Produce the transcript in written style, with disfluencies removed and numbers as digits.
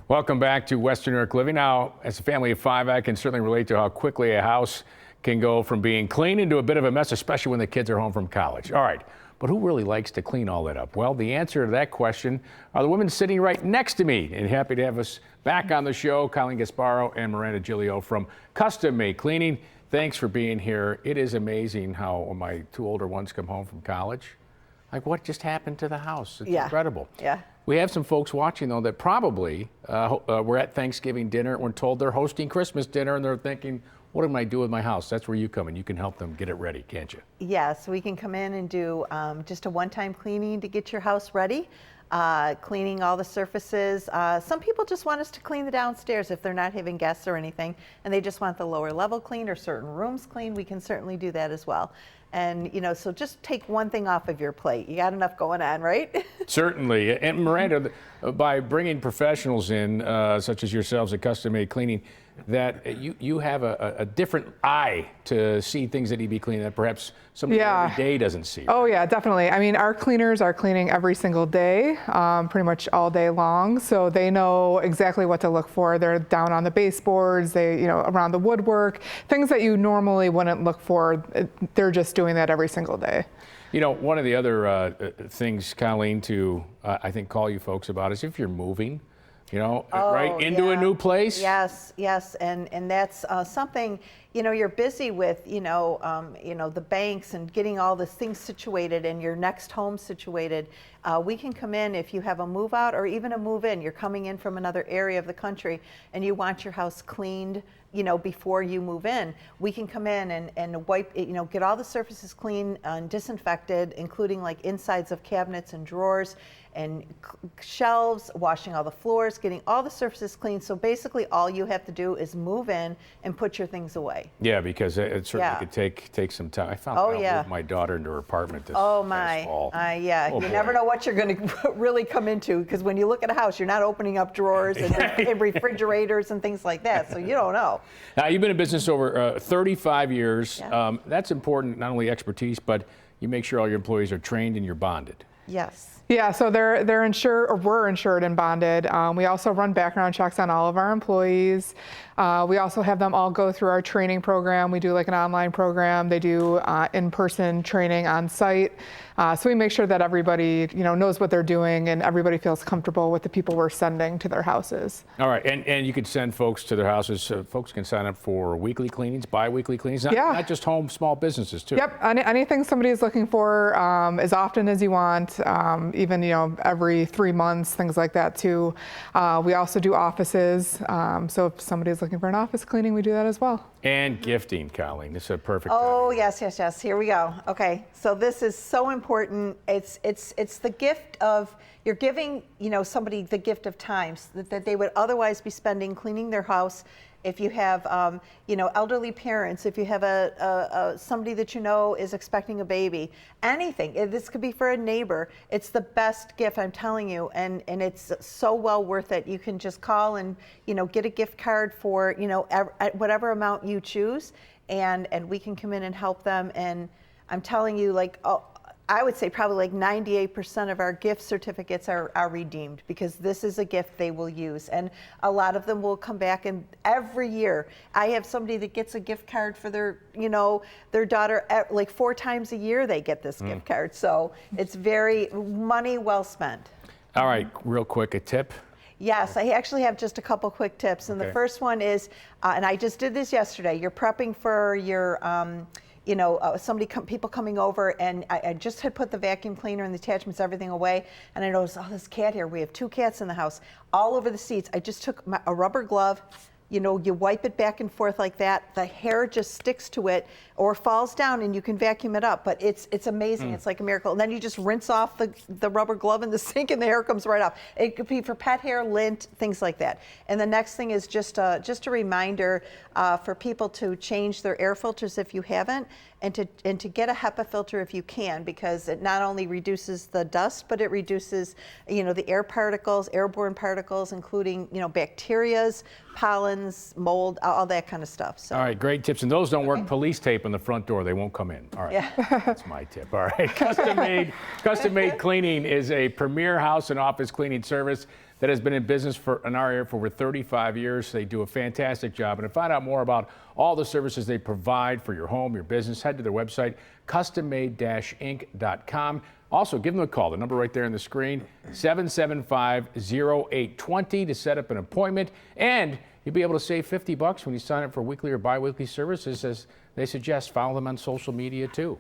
Welcome back to Western New York Living. Now, as a family of five, I can certainly relate to how quickly a house can go from being clean into a bit of a mess, especially when the kids are home from college. All right, but who really likes to clean all that up? Well, the answer to that question are the women sitting right next to me. And happy to have us back on the show, Colleen Gasparo and Miranda Giglio from Custom Made Cleaning. Thanks for being here. It is amazing how when my two older ones come home from college, like what just happened to the house? It's incredible. Yeah. We have some folks watching, though, that probably were at Thanksgiving dinner and were told they're hosting Christmas dinner, and they're thinking, what am I doing with my house? That's where you come in. You can help them get it ready, can't you? Yes, we can come in and do just a one-time cleaning to get your house ready, cleaning all the surfaces. Some people just want us to clean the downstairs if they're not having guests or anything, and they just want the lower level cleaned or certain rooms cleaned. We can certainly do that as well. And, you know, so just take one thing off of your plate. You got enough going on, right? Certainly. And Miranda, by bringing professionals in, such as yourselves at Custom Made Cleaning, that you have a different eye to see things that need to be cleaned that perhaps somebody every day doesn't see. Oh yeah, definitely. I mean, our cleaners are cleaning every single day, pretty much all day long. So they know exactly what to look for. They're down on the baseboards, around the woodwork, things that you normally wouldn't look for. They're just doing that every single day. You know, one of the other things, Colleen, to I think call you folks about is if you're moving, right into a new place. Yes, yes, and that's something, you're busy with, the banks and getting all these things situated and your next home situated. We can come in if you have a move out or even a move in. You're coming in from another area of the country and you want your house cleaned, before you move in. We can come in and wipe, get all the surfaces clean and disinfected, including like insides of cabinets and drawers and shelves, washing all the floors, getting all the surfaces clean. So basically all you have to do is move in and put your things away. Yeah, because it certainly could take some time. I found out with my daughter into her apartment this fall. You never know what you're going to really come into, because when you look at a house, you're not opening up drawers and refrigerators and things like that, so you don't know. Now, you've been in business over 35 years. Yeah. That's important, not only expertise, but you make sure all your employees are trained and you're bonded. Yes. Yeah, so they're insured, or we're insured and bonded. We also run background checks on all of our employees. We also have them all go through our training program. We do like an online program. They do in-person training on site. So we make sure that everybody, knows what they're doing and everybody feels comfortable with the people we're sending to their houses. All right, and you can send folks to their houses. Folks can sign up for weekly cleanings, bi-weekly cleanings, not just home, small businesses too. Yep, anything somebody is looking for as often as you want, even every 3 months, things like that too. We also do offices, so if somebody's looking for an office cleaning, we do that as well. And gifting, Colleen, this is a perfect time. Yes. Here we go. Okay, so this is so important. It's the gift of, you're giving somebody the gift of time that they would otherwise be spending cleaning their house. If you have elderly parents, if you have somebody that is expecting a baby, anything. This could be for a neighbor. It's the best gift, I'm telling you, and it's so well worth it. You can just call and get a gift card for whatever amount you choose, and we can come in and help them. And I'm telling you, I would say probably like 98% of our gift certificates are redeemed, because this is a gift they will use. And a lot of them will come back, and every year I have somebody that gets a gift card for their daughter, like 4 times a year they get this gift card. So it's very money well spent. All right, real quick, a tip. Yes, I actually have just a couple quick tips. And the first one is, and I just did this yesterday, you're prepping for your, people coming over, and I just had put the vacuum cleaner and the attachments, everything away, and I noticed, this cat here, we have 2 cats in the house, all over the seats. I just took a rubber glove, you wipe it back and forth like that, the hair just sticks to it or falls down, and you can vacuum it up, but it's amazing. It's like a miracle. And then you just rinse off the rubber glove in the sink, and the hair comes right off. It could be for pet hair, lint, things like that. And the next thing is just a reminder for people to change their air filters if you haven't, and to get a HEPA filter if you can, because it not only reduces the dust, but it reduces the air particles, airborne particles, including bacterias, pollens, mold, all that kind of stuff. So. All right, great tips. And those don't work. Police tape on the front door, they won't come in. All right, that's my tip. All right, Custom Made Cleaning is a premier house and office cleaning service. that has been in business in our area for over 35 years. They do a fantastic job. And to find out more about all the services they provide for your home, your business, head to their website, custommade-inc.com. Also, give them a call. The number right there on the screen, 775-0820 to set up an appointment. And you'll be able to save $50 when you sign up for weekly or bi-weekly services, as they suggest. Follow them on social media, too.